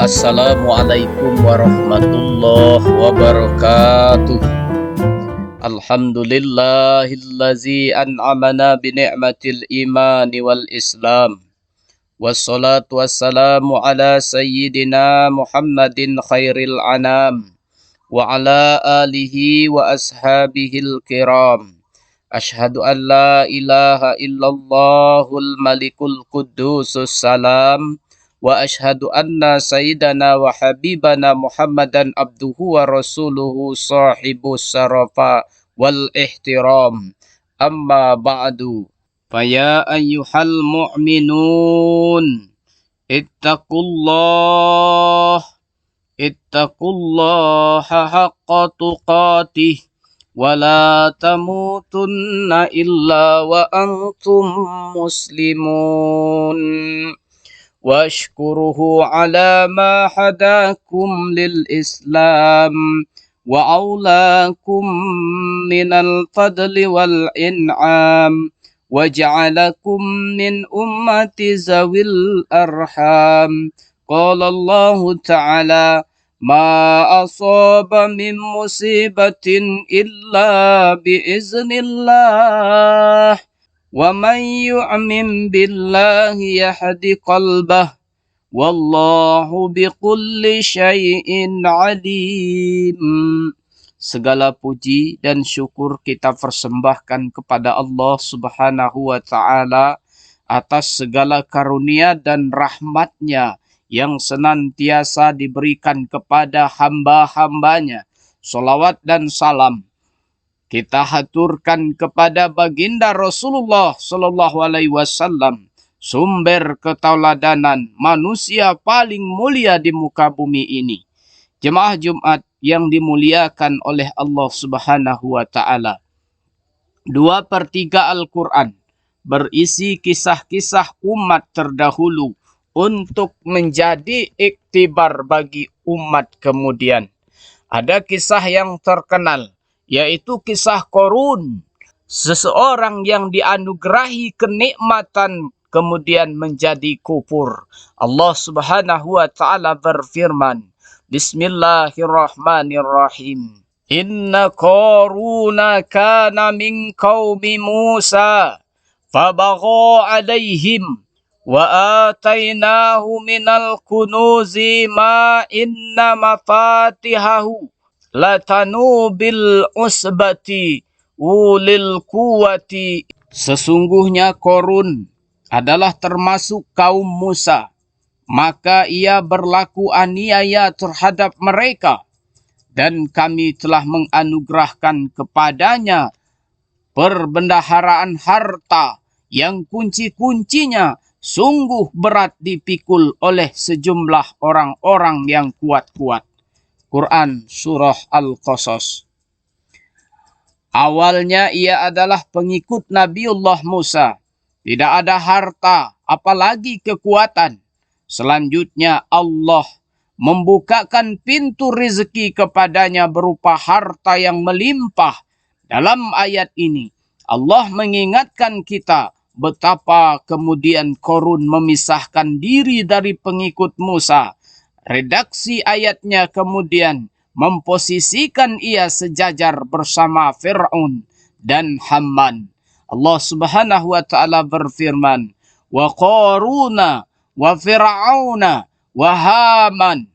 Assalamualaikum warahmatullahi wabarakatuh. Alhamdulillahillazi an'amana bi ni'matil imani wal islam. Wassalatu wassalamu ala sayyidina Muhammadin khairil anam wa ala alihi wa ashabihil kiram. Ashhadu an la ilaha illallahul malikul qudusus salam. Wa ashhadu anna sayyidana wa habibana Muhammadan abduhu wa rasuluhu sahibus sarafa wal ihtiram. Amma ba'du. Faya ayyuhal mu'minun ittaqullaha haqqa tuqatih wa la tamutunna illa wa antum muslimun. Washkuruhu ala ma hadakum lil Islam wa aulakum minal fadli wal in'am wa ja'alakum min ummati zawil arham. Qala Allah Ta'ala ma asaba min musibatin illa biiznillah. Wa man yu'min billahi yahdi qalbah wallahu bikulli syai'in alim. Segala puji dan syukur kita persembahkan kepada Allah Subhanahu wa ta'ala atas segala karunia dan rahmatnya yang senantiasa diberikan kepada hamba-hambanya. Salawat dan salam kita haturkan kepada baginda Rasulullah sallallahu alaihi wasallam, sumber ketauladanan manusia paling mulia di muka bumi ini. Jemaah Jumat yang dimuliakan oleh Allah Subhanahu wa taala. 2/3 Al-Qur'an berisi kisah-kisah umat terdahulu untuk menjadi iktibar bagi umat kemudian. Ada kisah yang terkenal, yaitu kisah Qarun, seseorang yang dianugerahi kenikmatan kemudian menjadi kufur. Allah Subhanahu wa taala berfirman, Bismillahirrahmanirrahim. Inna Qaruna kana min qaumi Musa fabagha alaihim wa atainahu minal kunuzi ma inna mafatihahu latanu bil usbati ulil kuwati. Sesungguhnya Qarun adalah termasuk kaum Musa, maka ia berlaku aniaya terhadap mereka, dan kami telah menganugerahkan kepadanya perbendaharaan harta yang kunci-kuncinya sungguh berat dipikul oleh sejumlah orang-orang yang kuat-kuat. Quran Surah Al-Qasas. Awalnya ia adalah pengikut Nabiullah Musa. Tidak ada harta, apalagi kekuatan. Selanjutnya Allah membukakan pintu rezeki kepadanya berupa harta yang melimpah. Dalam ayat ini, Allah mengingatkan kita betapa kemudian Qarun memisahkan diri dari pengikut Musa. Redaksi ayatnya kemudian memposisikan ia sejajar bersama Fir'aun dan Haman. Allah Subhanahu wa taala berfirman, wa Qaruna wa Fir'auna wa Haman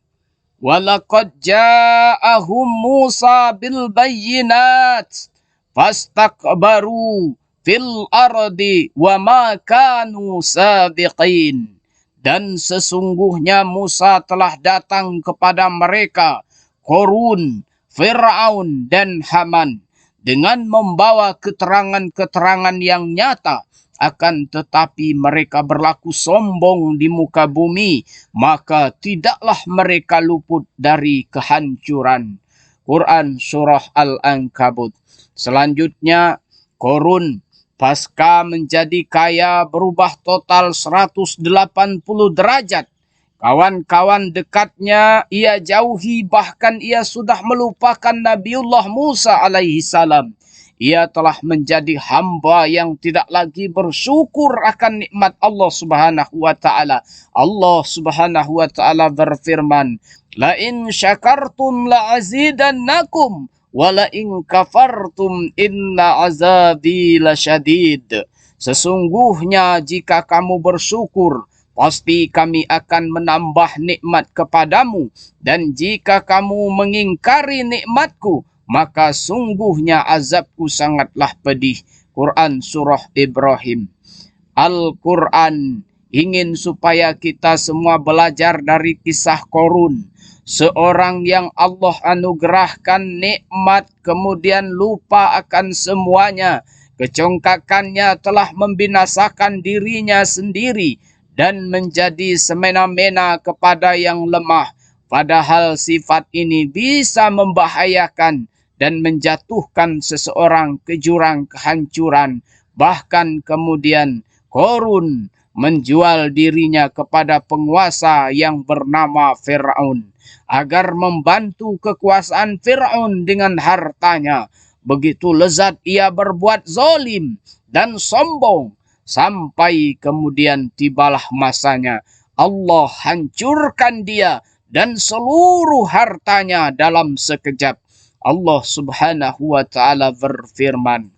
wa laqad ja'ahum Musa bil bayyinat fastakbaru fil ardi wa ma kanu sabiqin. Dan sesungguhnya Musa telah datang kepada mereka, Qarun, Fir'aun, dan Haman, dengan membawa keterangan-keterangan yang nyata. Akan tetapi mereka berlaku sombong di muka bumi, maka tidaklah mereka luput dari kehancuran. Quran Surah Al-Ankabut. Selanjutnya, Qarun pasca menjadi kaya berubah total 180 derajat. Kawan-kawan dekatnya ia jauhi, bahkan ia sudah melupakan Nabiullah Musa alaihi salam. ia telah menjadi hamba yang tidak lagi bersyukur akan nikmat Allah Subhanahu wa taala. Allah Subhanahu wa taala berfirman, "La in syakartum la azidannakum wa la in kafartum inna azabi lasyadid." Sesungguhnya jika kamu bersyukur, pasti kami akan menambah nikmat kepadamu, dan jika kamu mengingkari nikmatku, maka sungguhnya azabku sangatlah pedih. Quran Surah Ibrahim. Al-Quran ingin supaya kita semua belajar dari kisah Korun, seorang yang Allah anugerahkan nikmat kemudian lupa akan semuanya. Kecongkakannya telah membinasakan dirinya sendiri dan menjadi semena-mena kepada yang lemah. Padahal sifat ini bisa membahayakan dan menjatuhkan seseorang ke jurang kehancuran. Bahkan kemudian Korun menjual dirinya kepada penguasa yang bernama Fir'aun agar membantu kekuasaan Fir'aun dengan hartanya. Begitu lezat ia berbuat zalim dan sombong, sampai kemudian tibalah masanya. Allah hancurkan dia dan seluruh hartanya dalam sekejap. Allah Subhanahu wa taala berfirman,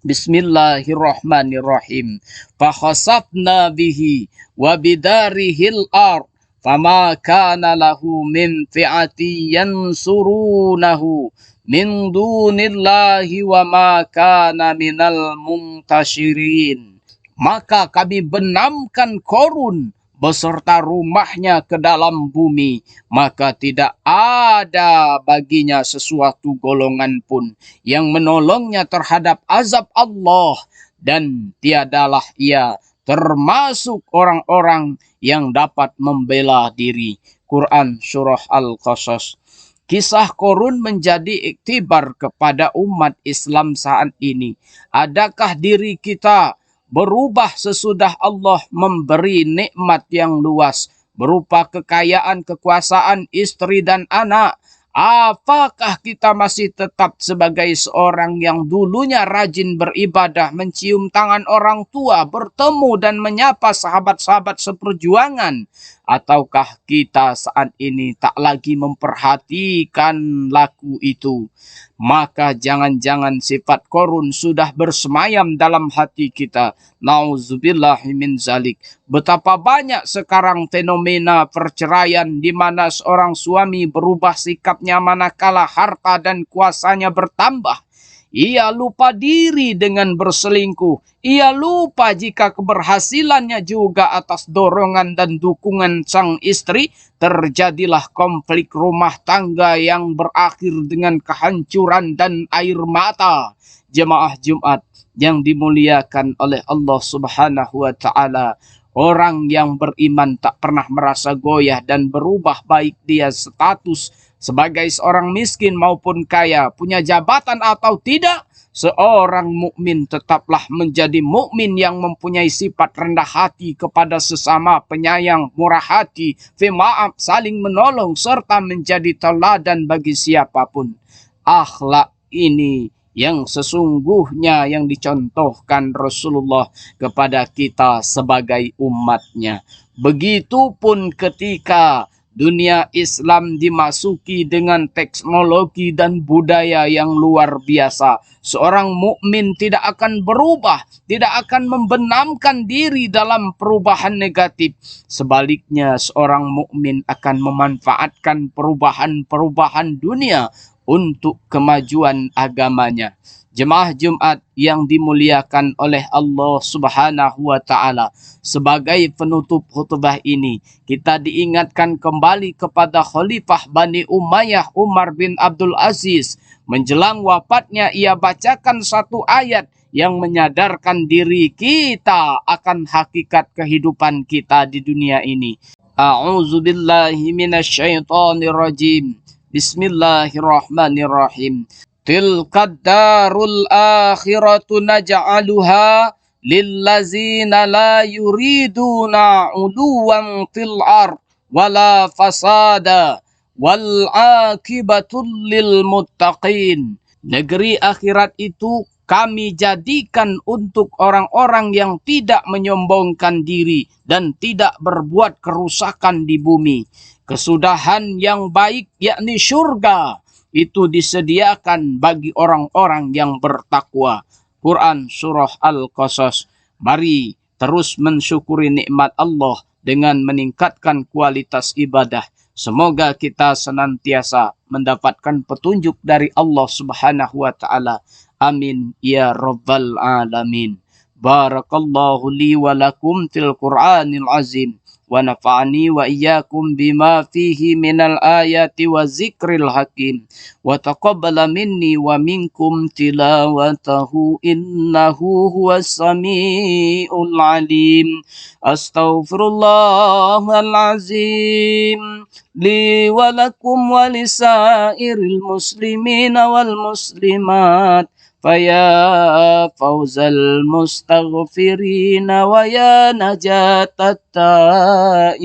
Bismillahirrahmanirrahim. Fakhasafna bihi wa bidarihil ard fama kana lahu min fi'ati yansurunahu min dunillahi wa ma kana minal muntashirin. Maka kami benamkan Korun beserta rumahnya ke dalam bumi, maka tidak ada baginya sesuatu golongan pun yang menolongnya terhadap azab Allah, dan tiadalah ia termasuk orang-orang yang dapat membela diri. Quran Surah Al-Qasas. Kisah Korun menjadi iktibar kepada umat Islam saat ini. Adakah diri kita berubah sesudah Allah memberi nikmat yang luas berupa kekayaan, kekuasaan, istri dan anak? Apakah kita masih tetap sebagai seorang yang dulunya rajin beribadah, mencium tangan orang tua, bertemu dan menyapa sahabat-sahabat seperjuangan? Ataukah kita saat ini tak lagi memperhatikan laku itu? Maka jangan-jangan sifat Korun sudah bersemayam dalam hati kita. Nauzubillahi min zalik. Betapa banyak sekarang fenomena perceraian di mana seorang suami berubah sikapnya manakala harta dan kuasanya bertambah. Ia lupa diri dengan berselingkuh. Ia lupa jika keberhasilannya juga atas dorongan dan dukungan sang istri. Terjadilah konflik rumah tangga yang berakhir dengan kehancuran dan air mata. Jemaah Jumat yang dimuliakan oleh Allah Subhanahu wa taala. Orang yang beriman tak pernah merasa goyah dan berubah, baik dia status sebagai seorang miskin maupun kaya, punya jabatan atau tidak. Seorang mukmin tetaplah menjadi mukmin yang mempunyai sifat rendah hati kepada sesama, penyayang, murah hati, pemaaf, saling menolong, serta menjadi teladan bagi siapapun. Akhlak ini yang sesungguhnya yang dicontohkan Rasulullah kepada kita sebagai umatnya. Begitupun ketika dunia Islam dimasuki dengan teknologi dan budaya yang luar biasa, seorang mukmin tidak akan berubah, tidak akan membenamkan diri dalam perubahan negatif. Sebaliknya, seorang mukmin akan memanfaatkan perubahan-perubahan dunia untuk kemajuan agamanya. Jemaah Jumat yang dimuliakan oleh Allah Subhanahu wa taala, sebagai penutup khutbah ini kita diingatkan kembali kepada Khalifah Bani Umayyah Umar bin Abdul Aziz. Menjelang wafatnya ia bacakan satu ayat yang menyadarkan diri kita akan hakikat kehidupan kita di dunia ini. A'udzubillahi minasyaitonirrajim. Bismillahirrahmanirrahim. Tilkad darul akhiratu naj'aluha lillazina la yuriduna 'uluwan fil ard wala fasada wal 'aqibatul lil muttaqin. Negeri akhirat itu kami jadikan untuk orang-orang yang tidak menyombongkan diri dan tidak berbuat kerusakan di bumi. Kesudahan yang baik yakni syurga itu disediakan bagi orang-orang yang bertakwa. Quran Surah Al-Qasas. Mari terus mensyukuri nikmat Allah dengan meningkatkan kualitas ibadah. Semoga kita senantiasa mendapatkan petunjuk dari Allah Subhanahu wa taala. Amin ya rabbal alamin. Barakallahu li wa lakum fil Qur'anil azim wa nafa'ani wa iyyakum bima fihi minal ayati wa zikril hakim wa taqabbala minni wa minkum tilawatahu innahu huwas samiul alim. Astaghfirullahal azim li wa lakum wa lisairil muslimina wal muslimat. Faya fauzal mustaghfirina wa ya najatat taibin.